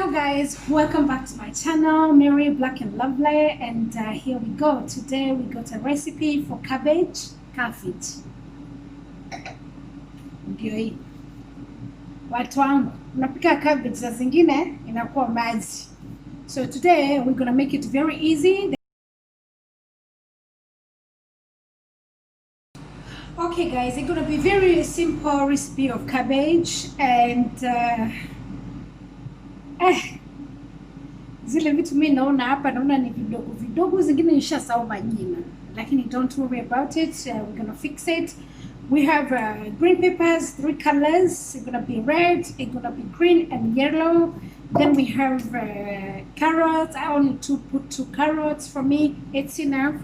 Hello guys, welcome back to my channel, Mary Black and Lovely, and here we go. Today we got a recipe for cabbage. Ndio hii. Watu wangu, unapika cabbage za zingine inakuwa maji. So today we're gonna make it very easy. Okay guys, it's gonna be very simple recipe of cabbage and zile vitu mimi naona hapa ni vidogo vidogo, zingine nishasahau majina, lakini don't worry about it. We're gonna fix it. We have green peppers, 3 colors. It's gonna be red, it's gonna be green and yellow. Then we have carrots. I only put 2 carrots for me, it's enough.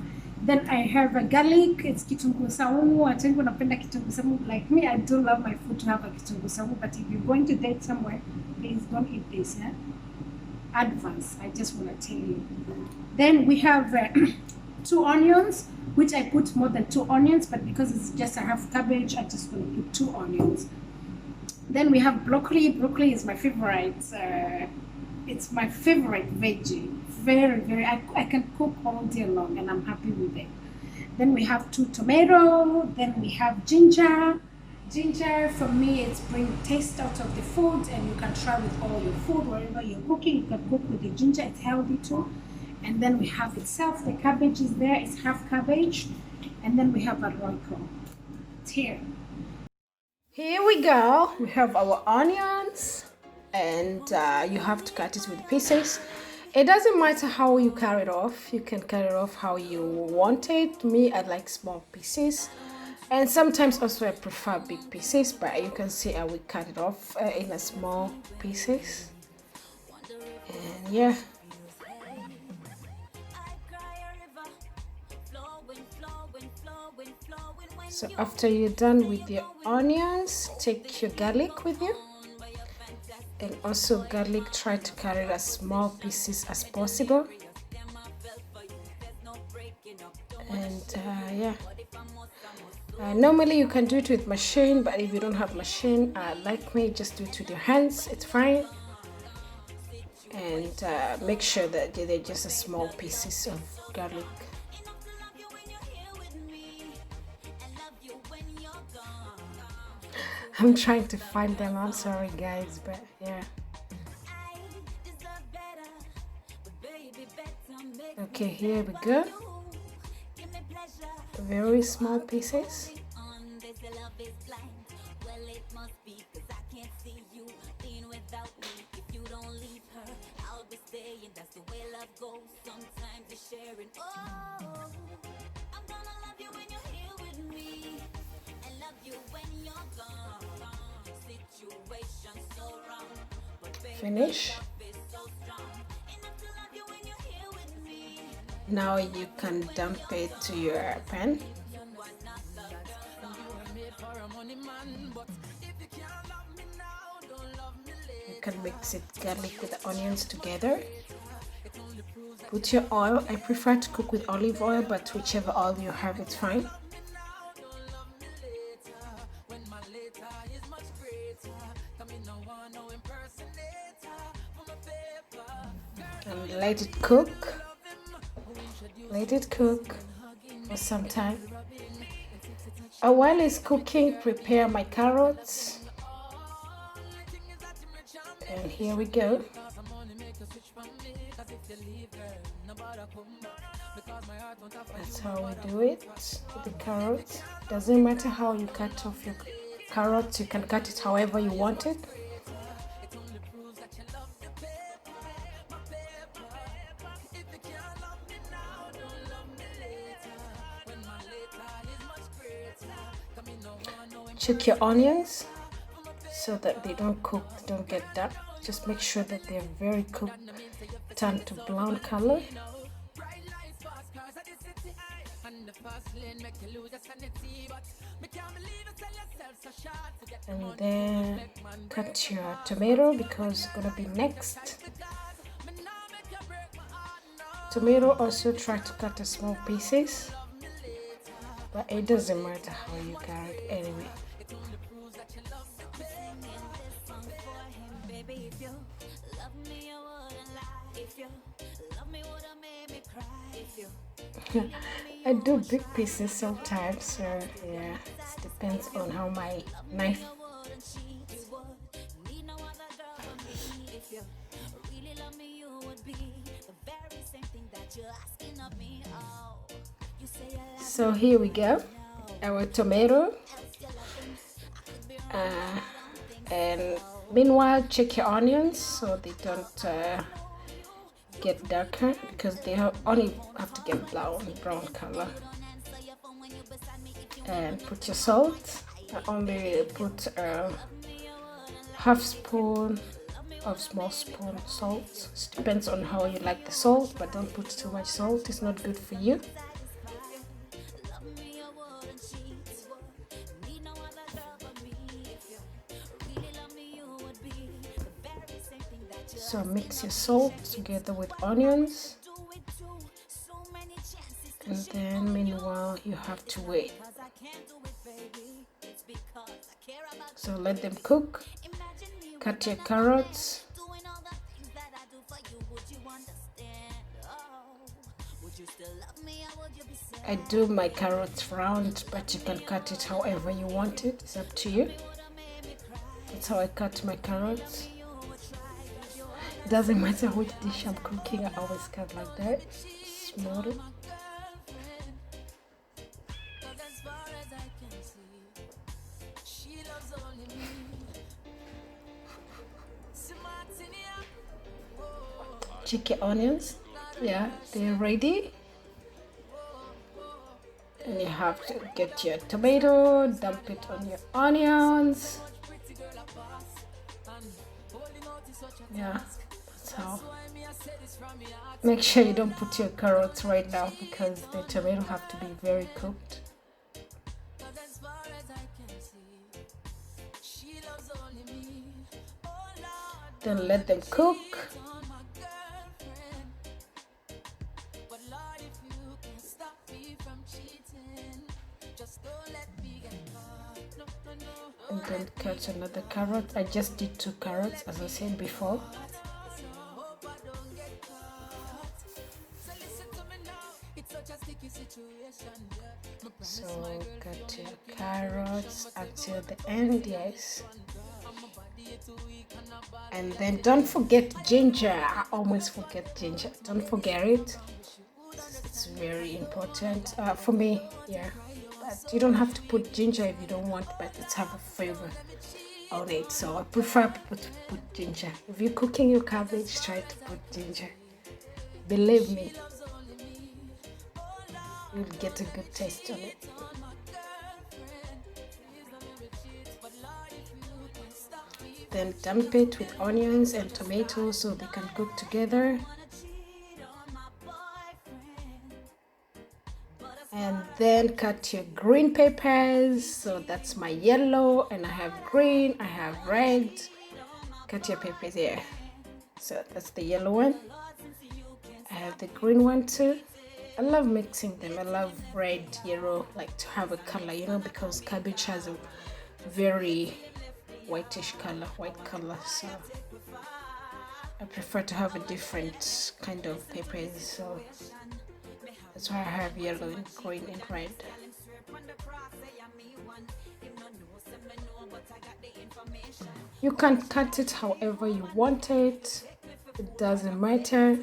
Then I have a garlic, it's kitunguu saumu. Watu wengi wanapenda kitunguu saumu like me. I do love my food to have a kitunguu saumu, but if you're going to date somewhere, please don't eat this, yeah? Advance, I just want to tell you. Then we have 2 onions, which I put more than 2 onions, but because it's just a half cabbage, I just want to put 2 onions. Then we have broccoli. Broccoli is my favorite. It's my favorite veggie. Very, I can cook all day long and I'm happy with it. Then we have 2 tomatoes. Then we have ginger. Ginger, for me, it's bring taste out of the food, and you can try with all your food. Wherever you're cooking, you can cook with the ginger. It's healthy too. And then we have itself, the cabbage is there. It's half cabbage. And then we have a royco. It's here. Here we go. We have our onions, and you have to cut it with pieces. It doesn't matter how you cut it off. You can cut it off how you want it. Me, I like small pieces. And sometimes also I prefer big pieces, but you can see I will cut it off in a small pieces. And yeah. So after you're done with your onions, take your garlic with you. And also garlic, try to cut it as small pieces as possible. And yeah. Normally you can do it with machine, but if you don't have machine, like me, just do it with your hands, it's fine. And make sure that they're just a small pieces of garlic. I'm trying to find them, I'm sorry guys, but yeah. Okay, here we go. Very small pieces. Finish. Now you can dump it to your pan. You can mix it garlic with the onions together. Put your oil. I prefer to cook with olive oil, but whichever oil you have, it's fine. And let it cook. Let it cook for some time. While it's cooking, prepare my carrots. And here we go. That's how we do it with the carrots. Doesn't matter how you cut off your carrots, you can cut it however you want it. Check your onions so that they don't cook, don't get dark. Just make sure that they're very cooked, turn to brown color. And then cut your tomato because it's gonna be next. Tomato also try to cut a small pieces, but it doesn't matter how you cut it anyway. I do big pieces sometimes, so yeah, it depends on how my knife. So here we go, our tomato. And meanwhile, check your onions so they don't get darker, because they only have to get brown color. And put your salt. I only put half spoon of small spoon salt. It depends on how you like the salt, but don't put too much salt, it's not good for you. So mix your salt together with onions, and then meanwhile you have to wait. So let them cook. Cut your carrots. I do my carrots round, but you can cut it however you want it. It's up to you. That's how I cut my carrots. It doesn't matter which dish I'm cooking, I always cut like that. Small. Check your onions. Yeah, they're ready. And you have to get your tomato, dump it on your onions. Yeah, that's how. Make sure you don't put your carrots right now, because the tomato have to be very cooked. Then let them cook. And then cut another carrot. I just did 2 carrots, as I said before. So cut your carrots until the end, yes. And then don't forget ginger. I always forget ginger. Don't forget it. It's very important for me, yeah. But you don't have to put ginger if you don't want, but it's have a flavor on it. So I prefer to put ginger. If you're cooking your cabbage, try to put ginger. Believe me, you'll get a good taste on it. Then dump it with onions and tomatoes so they can cook together. And then cut your green peppers. So that's my yellow, and I have green, I have red. Cut your peppers here. So that's the yellow one. I have the green one too. I love mixing them. I love red, yellow, like to have a color, you know, because cabbage has a very whitish color, white color. So I prefer to have a different kind of peppers. So that's why I have yellow and green and red. You can cut it however you want it. It doesn't matter.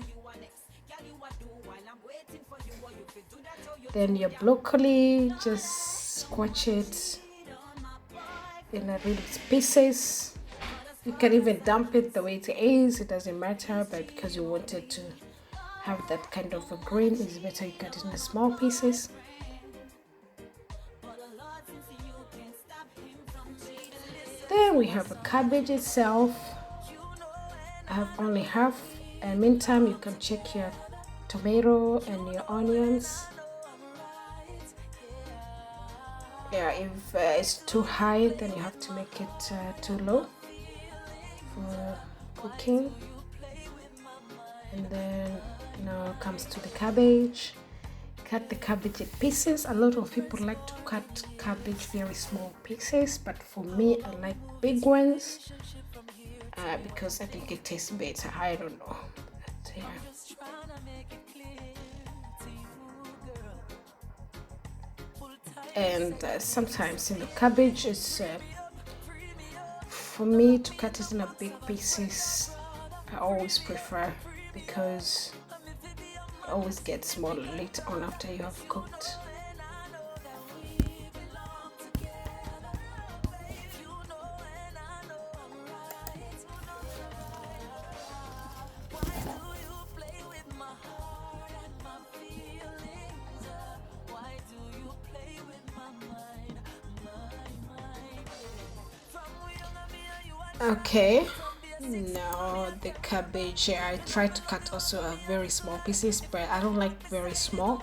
Then your broccoli, just squash it in a little pieces. You can even dump it the way it is. It doesn't matter, but because you wanted to have that kind of a green, it's better you cut it in small pieces. Then we have a cabbage itself. I have only half, and meantime you can check your tomato and your onions. Yeah, if it's too high, then you have to make it too low for cooking. And then now comes to the cabbage. Cut the cabbage in pieces. A lot of people like to cut cabbage very small pieces, but for me, I like big ones. because I think it tastes better. I don't know. But, yeah. And sometimes cabbage is for me to cut it in a big pieces. I always prefer, because it always gets small later on after you have cooked. Okay, now the cabbage, I try to cut also a very small pieces, but I don't like very small,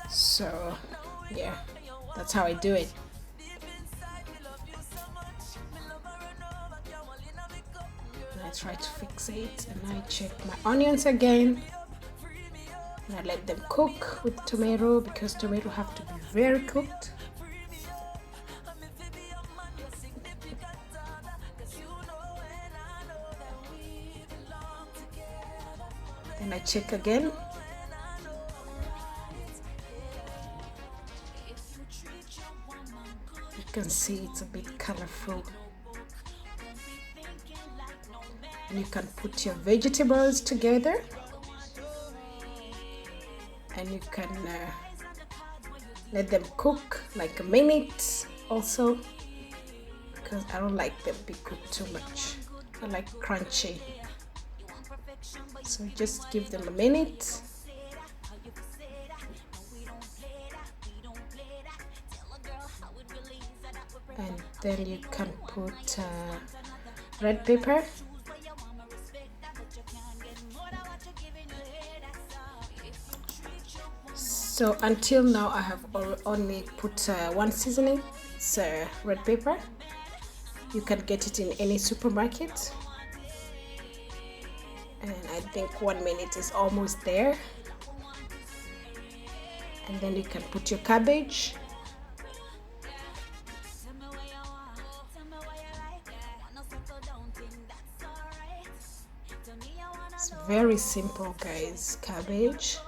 so yeah, that's how I do it. And I try to fix it, and I check my onions again, and I let them cook with tomato, because tomato have to be very cooked. Then I check again. You can see it's a bit colorful. And you can put your vegetables together, and you can let them cook like a minute also, because I don't like them be cooked too much. I like crunchy. So just give them a minute. And then you can put red pepper. So until now I have only put one seasoning, so red pepper. You can get it in any supermarket. And I think 1 minute is almost there. And then you can put your cabbage. It's very simple, guys. Cabbage.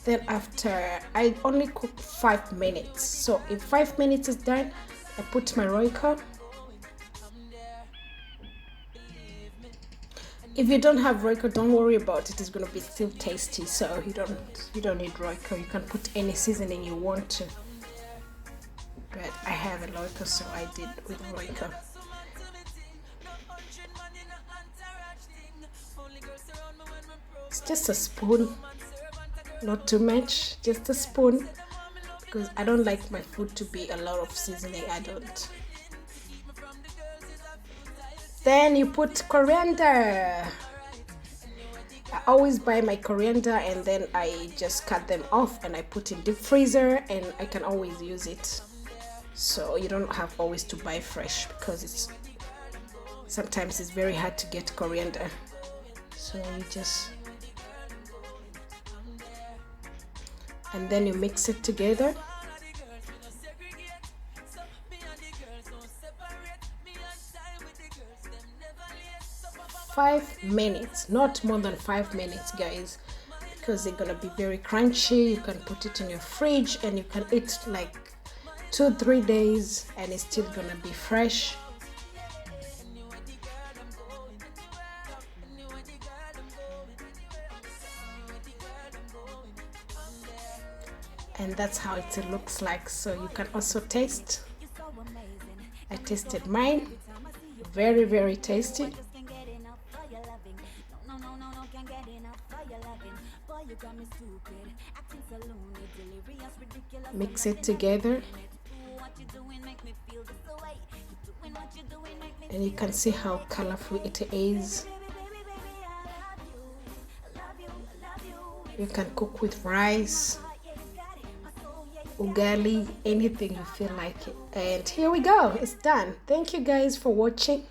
Then after, I only cook 5 minutes. So if 5 minutes is done, I put my Royco. If you don't have Royco, don't worry about it. It's gonna be still tasty. So you don't need Royco. You can put any seasoning you want to. But I have a Royco, so I did with Royco. It's just a spoon. Not too much, just a spoon, because I don't like my food to be a lot of seasoning. I don't. Then you put coriander. I always buy my coriander and then I just cut them off and I put in deep freezer, and I can always use it. So you don't have always to buy fresh, because sometimes it's very hard to get coriander. So you just, and then you mix it together. Five minutes, not more than 5 minutes, guys, because they're gonna be very crunchy. You can put it in your fridge and you can eat like 2-3 days and it's still gonna be fresh. And that's how it looks like. So you can also taste. I tasted mine, very, very tasty. Mix it together and you can see how colorful it is. You can cook with rice, ugali, anything you feel like it. And here we go, it's done. Thank you guys for watching.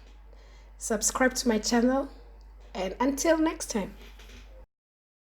Subscribe to my channel, and until next time.